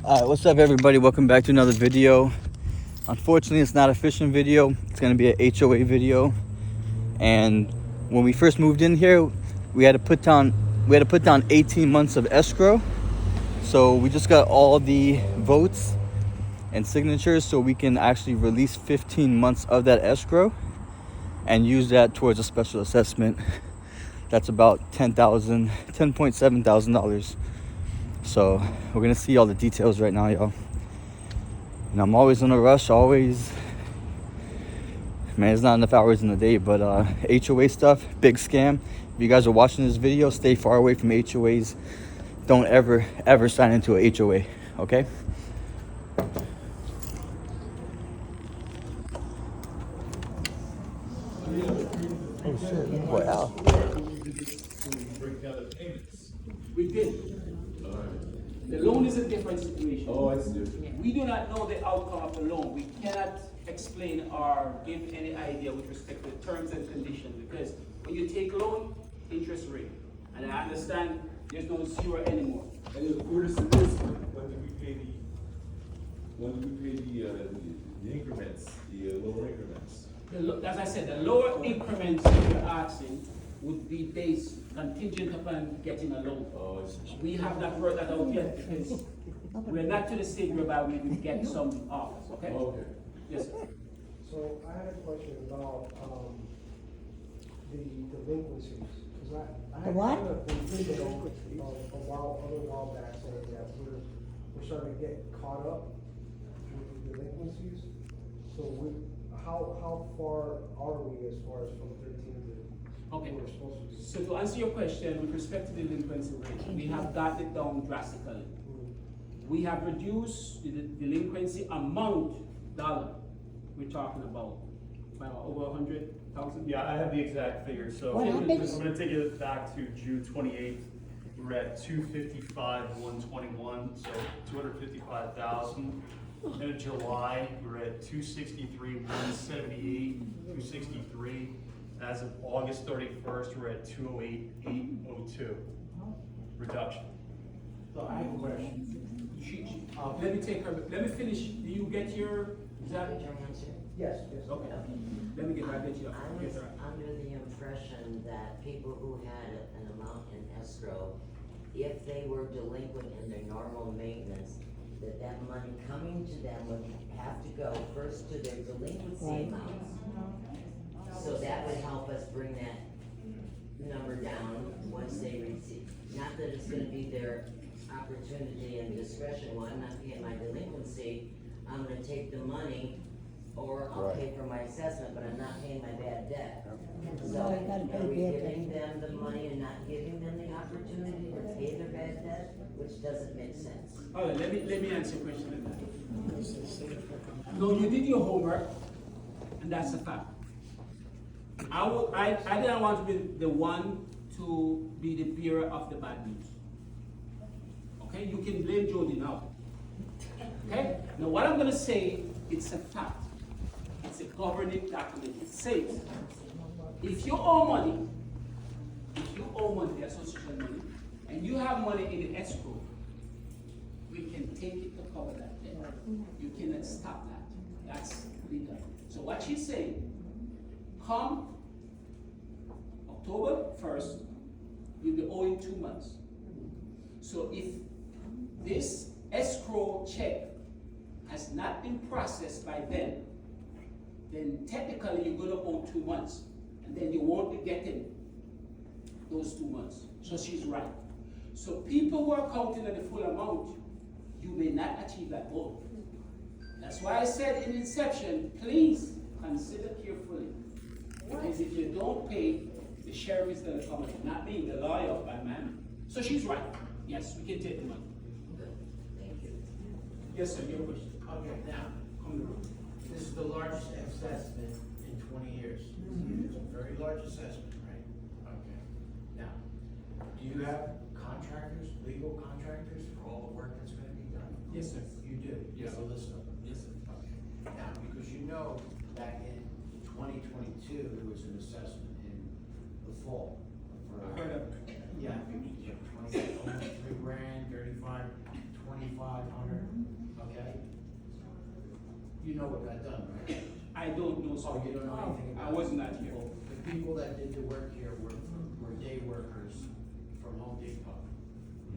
What's up, everybody? Welcome back to another video. Unfortunately, it's not a fishing video. It's going to be an HOA video. And when we first moved in here, we had to put down 18 months of escrow. So we just got all the votes and signatures so we can actually release 15 months of that escrow and use that towards a special assessment. That's about $10.7 thousand. So we're gonna see all the details right now, y'all. And I'm always in a rush, always. Man, it's not enough hours in the day, but HOA stuff, big scam. If you guys are watching this video, stay far away from HOAs. Don't ever sign into a HOA, okay? Oh shit, boy, Al. Break down the payments. We did. The loan is a different situation. Oh, I see. We do not know the outcome of the loan. We cannot explain or give any idea with respect to terms and conditions, because when you take loan, interest rate, and I understand there's no zero anymore. And in accordance to this, when did we pay the increments, the lower increments? As I said, the lower increments that you're asking would be based contingent upon getting a loan. Oh, I see. We have not worked that out yet because we're not to the stage whereby we will get some offers, okay? Okay. Yes, sir. So I had a question about, the delinquencies, cause I The had what? kind of been thinking a while back saying that we're starting to get caught up with the delinquencies. So how far are we as far as from 13 to Okay. where we're supposed to be? So to answer your question, with respect to the delinquency rate, we have got it down drastically. We have reduced the delinquency amount dollar we're talking about by over 100,000. Yeah, I have the exact figure, so What I'm happened? gonna take it back to June 28th. We're at 255,121, so 255,000. And in July, we're at 263,178, 263. As of August 31st, we're at 208,802. Reduction. So I have a question. Let me take her, let me finish. Do you get your, is that? Yes, yes. Okay. Let me get her, I'll get you. I was under the impression that people who had an amount in escrow, if they were delinquent in their normal maintenance, that money coming to them would have to go first to their delinquency Right. amounts. So that would help us bring that number down once they receive. Not that it's gonna be their opportunity and discretion, well, I'm not paying my delinquency, I'm gonna take the money, or I'll pay for my assessment, but I'm not paying my bad debt. So, I gotta pay are we bad giving debt. them the money and not giving them the opportunity to pay their bad debt, which doesn't make sense? All right, let me answer your question then. No, you did your homework, and that's a fact. I didn't want to be the one to be the bearer of the bad news. Okay, you can blame Jody now. Okay, now what I'm gonna say, it's a fact. It's a governing document. It says, if you owe money, the association money, and you have money in the escrow, we can take it to cover that debt. You cannot stop that. That's legal. So what she's saying, come October 1st, you'll be owing 2 months. So if this escrow check has not been processed by then technically you're gonna owe 2 months, and then you won't be getting those 2 months. So she's right. So people who are counting on the full amount, you may not achieve that goal. That's why I said in inception, please consider carefully. Because if you don't pay, the sheriff is gonna come in, not being the lawyer of my man. So she's right. Yes, we can take the money. Thank you. Yes, sir, your question. Okay, now, Come to the room. this is the largest assessment in 20 years. It's a very large assessment, right? Okay. Now, do you have contractors, legal contractors for all the work that's gonna be done? Yes, sir. You do? You have a list of them? Yes, sir. Okay. Now, because you know, back in 2022, there was an assessment in the fall. for- I heard of it. Yeah, 20, almost 3 grand, 35, 25. 2,500, okay? You know what got done, right? I don't know, So sir. you don't know anything about I it? was not here. Well, the people that did the work here were day workers from Home Depot.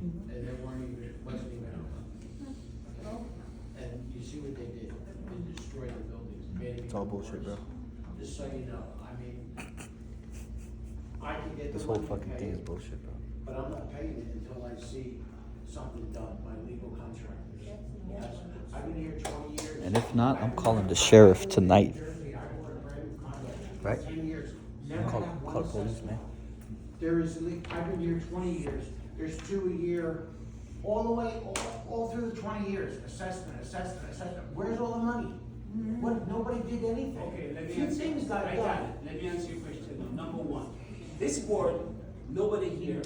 And they weren't even, wasn't even open. And you see what they did, they destroyed the buildings, made it It's all even bullshit, worse. bro. Just so you know, I mean, I can get This the whole money to fucking pay thing is it, bullshit, bro. but I'm not paying it until I see something done by legal contractors. I've been here 20 years. And if not, I'm calling the sheriff tonight. Jersey, I bought a brand new condo for Right? 10 years. Never Call, had call one the police, assessment. man. There is, I've been here 20 years, there's 2 a year, all the way, all through the 20 years, assessment. Where's all the money? What, nobody did anything. Okay, let me Few answer. things got I done. it. Let me answer your question. Number one, this board, nobody here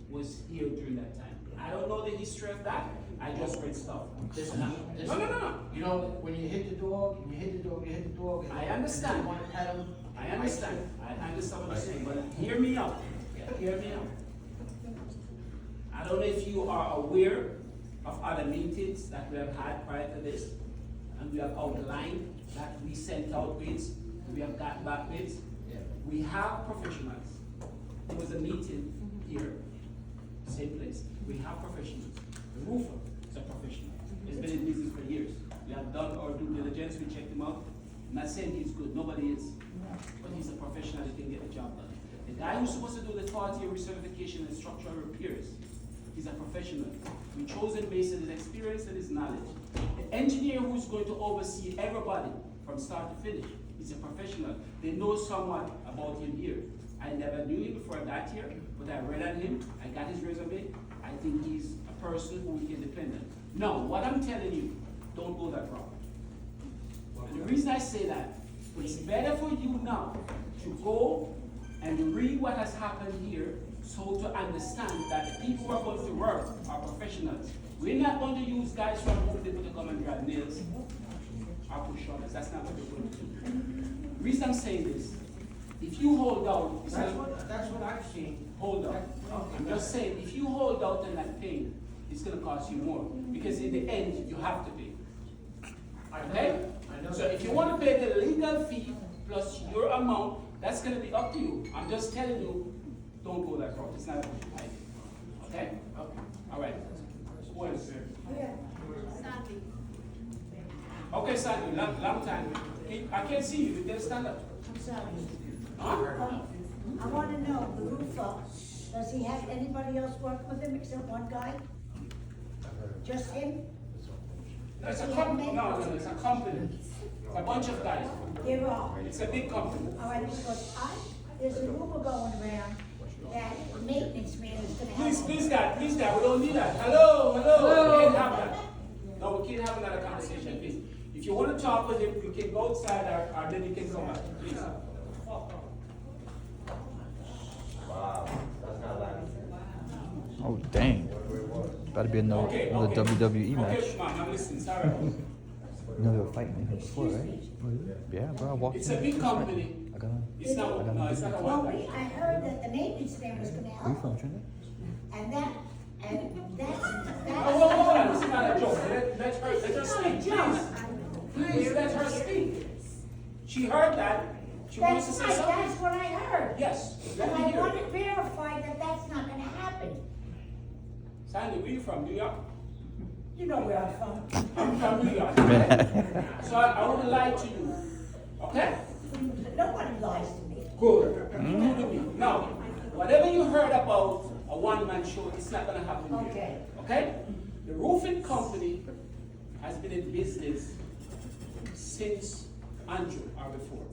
was here during that time. I don't know the history of that. I just read stuff. Listen, listen. No. You know, when you hit the dog, and you hit the dog, you hit the dog. and- I understand. And you wanna pet him. I understand. I understand what you're saying, but hear me out. Hear me out. I don't know if you are aware of other meetings that we have had prior to this, and we have outlined that we sent out bids, we have got back bids. Yeah. We have professionals. There was a meeting here, same place. We have professionals. The roofer is a professional. He's been in business for years. We have done our due diligence, we checked him out. I'm not saying he's good, nobody is. But he's a professional, he can get the job done. The guy who's supposed to do the 40-year recertification and structural repairs, he's a professional. We chose him based on his experience and his knowledge. The engineer who's going to oversee everybody from start to finish, he's a professional. They know somewhat about him here. I never knew him before I got here, but I read on him, I got his resume. I think he's a person who we can depend on. Now, what I'm telling you, don't go that route. And the reason I say that, it's better for you now to go and read what has happened here, so to understand that the people who are going to work are professionals. We're not going to use guys from Home Depot to come and drive nails or push shovels. That's not what we're going to do. The reason I'm saying this, if you hold out, it's That's not- that's what I've seen. hold out. I'm just saying, if you hold out and not pay, it's gonna cost you more, because in the end, you have to pay. Okay? I know. So if you wanna pay the legal fee plus your amount, that's gonna be up to you. I'm just telling you, don't go that route, it's not a good idea. Okay? Okay. All right. Who else? Sandy. Okay, Sandy, long time. I can't see you, you can stand up. I'm sorry. Huh? I wanna know, the roofer, does he have anybody else working with him except one guy? Just him? It's a company, no, it's a company. It's a bunch of guys. There are. It's a big company. All right, because there's a rumor going around that the maintenance man is gonna have. Please, guy, we don't need that. Hello. We can't have that. No, we can't have another conversation, please. If you wanna talk with him, we can go outside or then you can come back, please. Oh, dang. Better be another Okay. WWE match. Okay, ma'am, I'm listening, sorry. You know they were fighting in here before, right? Yeah, bro, I walked It's in a big this way. company. I got on. It's not, no, it's not a Well, one guy. I heard that the maintenance man was gonna Where you help from, him, Trinidad? and that's. Oh, hold on, this is not a joke. Let her speak, please. Please, let her speak. She heard that. She wants to That's say right, something. that's what I heard. Yes, But let me I hear want it. to verify that that's not gonna happen. Sandy, where you from, New York? You know where I'm from. I'm from New York. So I wouldn't lie to you, okay? Nobody lies to me. Good. You do me. Now, whatever you heard about a one-man show, it's not gonna happen here. Okay. Okay? The roofing company has been in business since Andrew or before.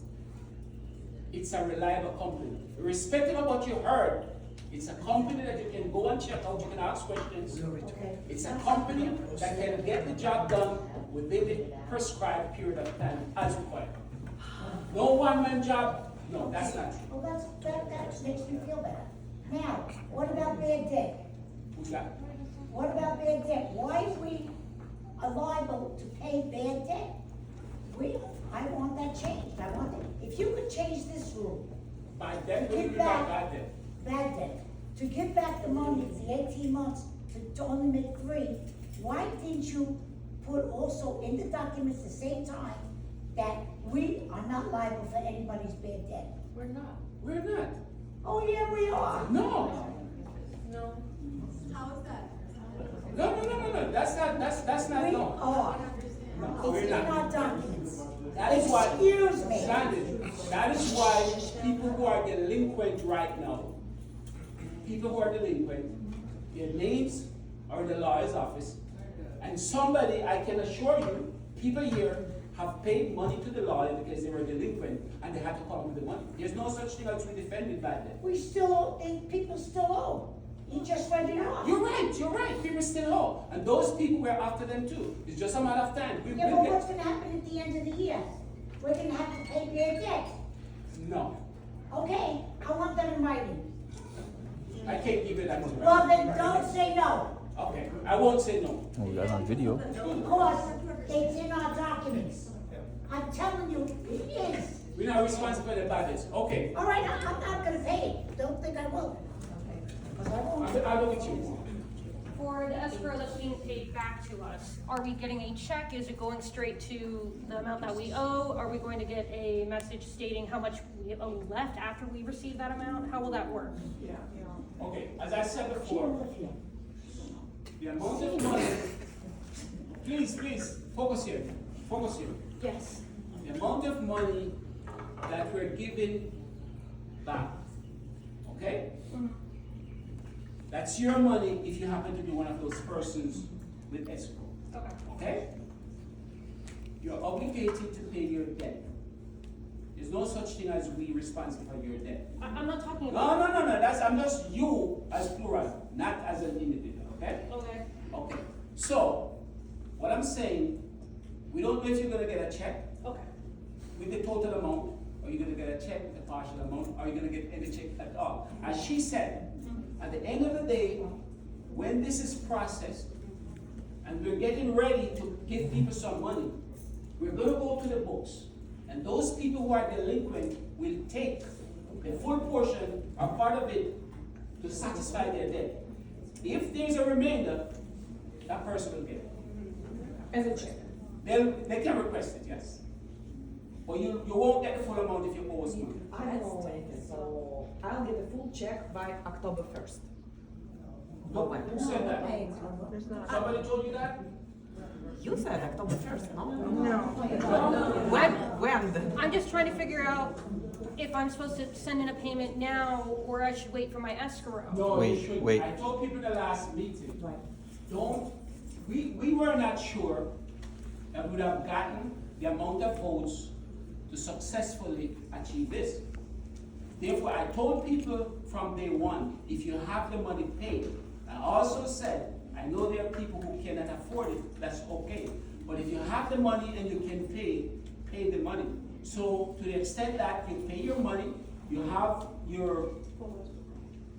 It's a reliable company. Irrespective of what you heard, it's a company that you can go and check out, you can ask questions. Okay. It's a company that can get the job done within the prescribed period of time as required. No one-man job, no, that's not true. Well, that makes me feel better. Now, what about bad debt? Who's that? What about bad debt? Why are we liable to pay bad debt? I want that changed. I want it. If you could change this rule, By then, we Get will back. back then. bad debt, to give back the money, the 18 months, to only make 3, why didn't you put also in the documents at the same time that we are not liable for anybody's bad debt? We're not. We're not. Oh, yeah, we are. No. No. How is that? No. That's not We no. are. No, we're It's in not. our documents. That is why. Excuse me. Sandra, that is why people who are delinquent right now, their names are in the lawyer's office, and somebody, I can assure you, people here have paid money to the lawyer because they were delinquent and they had to come up with the money. There's no such thing as we defended bad debt. We still owe, people still owe. You just read it off. You're right, people still owe, and those people were after them too. It's just a matter of time. Yeah, but what's gonna happen at the end of the year? We're gonna have to pay their debt. No, Okay, I want that in writing. I can't give you that. Well, then don't say no, Okay, I won't say no. Oh, we got it on video. because it's in our documents. I'm telling you, it is. We're not responsible for the bad debts. Okay, All right, I'm not gonna pay it. Don't think I will. Because I won't. I'll look at you. For the escrow that's being paid back to us, are we getting a check? Is it going straight to the amount that we owe? Are we going to get a message stating how much we owe left after we receive that amount? How will that work? Okay, as I said before, the amount of money, please, focus here. Yes. The amount of money that we're giving back, okay? That's your money if you happen to be one of those persons with escrow, Okay. okay? You're obligated to pay your debt. There's no such thing as we responsible for your debt. I'm not talking about. No, I'm just you as plural, not as an individual, okay? Okay. Okay, so, what I'm saying, we don't know if you're gonna get a check Okay. with the total amount, or you're gonna get a check with a partial amount, or you're gonna get any check at all. As she said, at the end of the day, when this is processed, and we're getting ready to give people some money, we're gonna go to the books, and those people who are delinquent will take the full portion or part of it to satisfy their debt. If there's a remainder, that person will get it. As a check. They can request it, yes. But you won't get the full amount if you owe us money. I don't know anything, so I'll get a full check by October 1st. Who said that? Somebody told you that? You said October 1st, no? No. When? I'm just trying to figure out if I'm supposed to send in a payment now or I should wait for my escrow. No, Wait, you shouldn't. wait. I told people in the last meeting, we were not sure that we would have gotten the amount of votes to successfully achieve this. Therefore, I told people from day one, if you have the money paid, I also said, I know there are people who cannot afford it, that's okay. But if you have the money and you can pay the money. So to the extent that you pay your money, you have your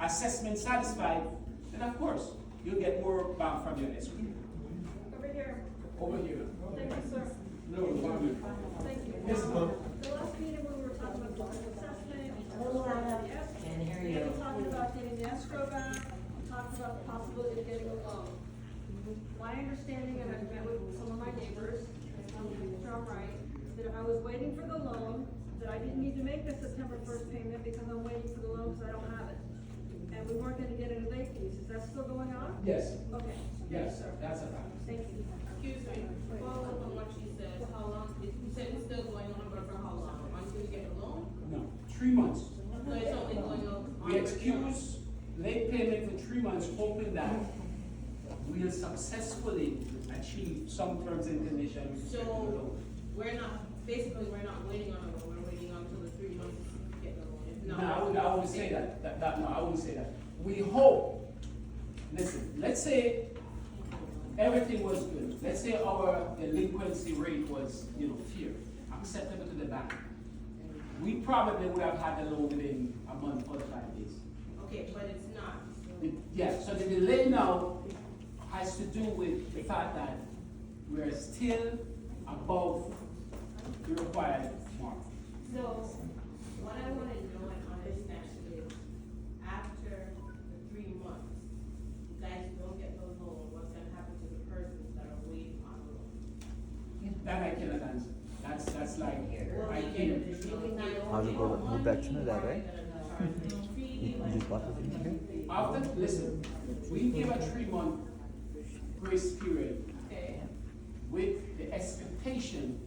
assessment satisfied, then of course, you'll get more back from your escrow. Over here. Over here. Thank you, sir. No, one Thank you. Yes, ma'am. The last meeting when we were talking about the assessment, Can't hear we you. were talking about getting the escrow back, we talked about the possibility of getting a loan. My understanding, and I've met with some of my neighbors, Mr. Wright, that if I was waiting for the loan, that I didn't need to make the September 1st payment because I'm waiting for the loan because I don't have it. And we weren't gonna get any late fees. Is that still going on? Yes, Okay. yes, that's a fact. Thank you. Excuse me, follow up on what she said, how long, you said it's still going on, but for how long, until you get a loan? No, 3 months. So it's only going on. We excuse late payment for 3 months, hoping that we'll successfully achieve some terms and conditions. So, we're not, basically, we're not waiting on a loan, we're waiting until the 3 months to get the loan, if No, not. I wouldn't say that, no, I wouldn't say that. We hope, listen, let's say everything was good. Let's say our delinquency rate was, fair, acceptable to the bank. We probably would have had the loan within a month or 5 days. Okay, but it's not. Yeah, so the delay now has to do with the fact that we're still above the required mark. So, what I wanna know and understand is, after the 3 months, you guys don't get the loan, what's gonna happen to the persons that are waiting That I cannot answer. That's like, I can't. How's it go? Move back to Trinidad, right? You just bought this in here? After, listen, we give a 3-month grace period with the expectation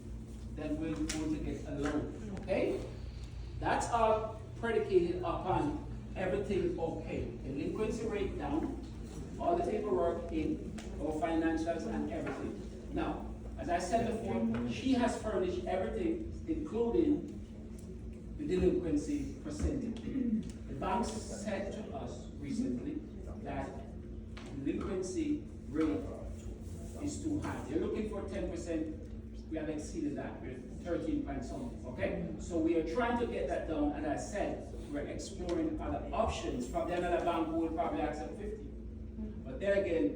that we're going to get a loan, okay? That's all predicated upon everything okay. Delinquency rate down, all the paperwork in, our financials and everything. Now, as I said before, she has furnished everything, including the delinquency percentage. The bank said to us recently that delinquency rate is too high. They're looking for 10%, we have exceeded that, we're 13 point something, okay? So we are trying to get that down, and I said, we're exploring other options. Probably another bank who will probably accept 50. But then again,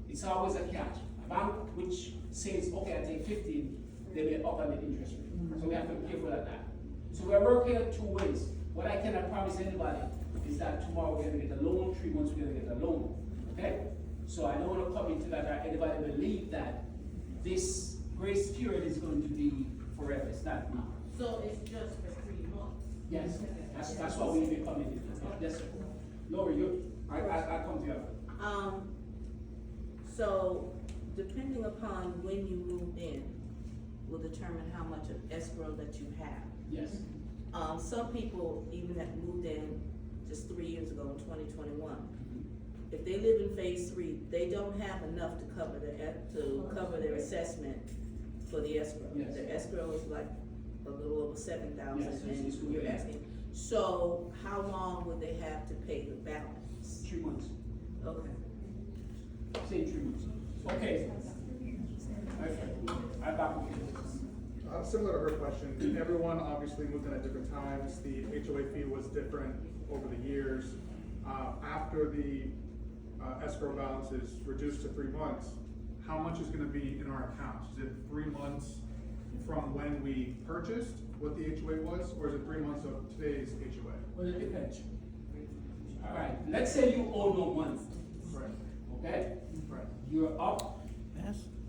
it's always a catch. A bank which says, okay, I take 15, they may up on the interest rate. So we have to be careful of that. So we're working in 2 ways. What I cannot promise anybody is that tomorrow we're gonna get a loan, 3 months we're gonna get a loan, okay? So I don't wanna come into that, or anybody believe that this grace period is going to be forever. It's not now. So it's just for 3 months? Yes, that's what we'll be coming into. Yes, sir. Laura, I come to you. So, depending upon when you moved in, will determine how much of escrow that you have. Yes. Some people even that moved in just 3 years ago in 2021. If they live in phase 3, they don't have enough to cover their assessment for the escrow. Yes. The escrow is like a little over 7,000, Yes, and it's good. you're asking. So, how long would they have to pay the balance? 3 months. Okay. Say 3 months. Okay. I back with you. Similar to her question, everyone obviously moved in at different times. The HOA fee was different over the years. After the escrow balance is reduced to 3 months, how much is gonna be in our accounts? Is it 3 months from when we purchased what the HOA was, or is it 3 months of today's HOA? Well, it depends. All right, let's say you owe no money, Right, okay? right. You're up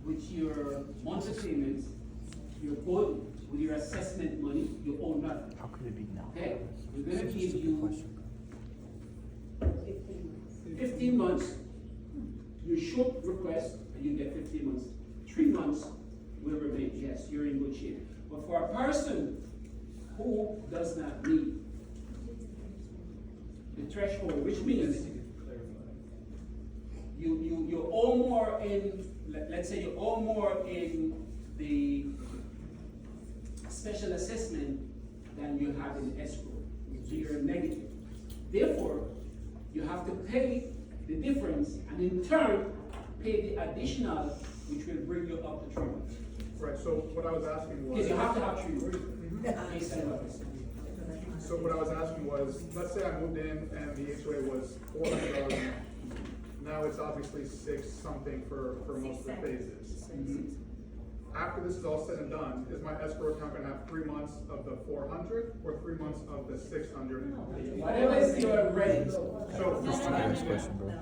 with your monthly payments, you're good with your assessment money, you owe nothing, How could it be now? okay? We're gonna That's give just a you question. 15 months, you should request, and you get 15 months. 3 months will remain, yes, you're in good shape. But for a person who does not meet the threshold, which means you owe more in, let's say you owe more in the special assessment than you have in escrow, so you're negative. Therefore, you have to pay the difference, and in turn, pay the additional, which will bring you up to 3 months. Right, so what I was asking was. Because you have to have 3 months. Based on what I said. So what I was asking was, let's say I moved in and the HOA was $400. Now it's obviously 6 something for most of the phases. After this is all said and done, is my escrow account gonna have 3 months of the 400 or 3 months of the 600? Whatever is your rate. So. Next question, bro.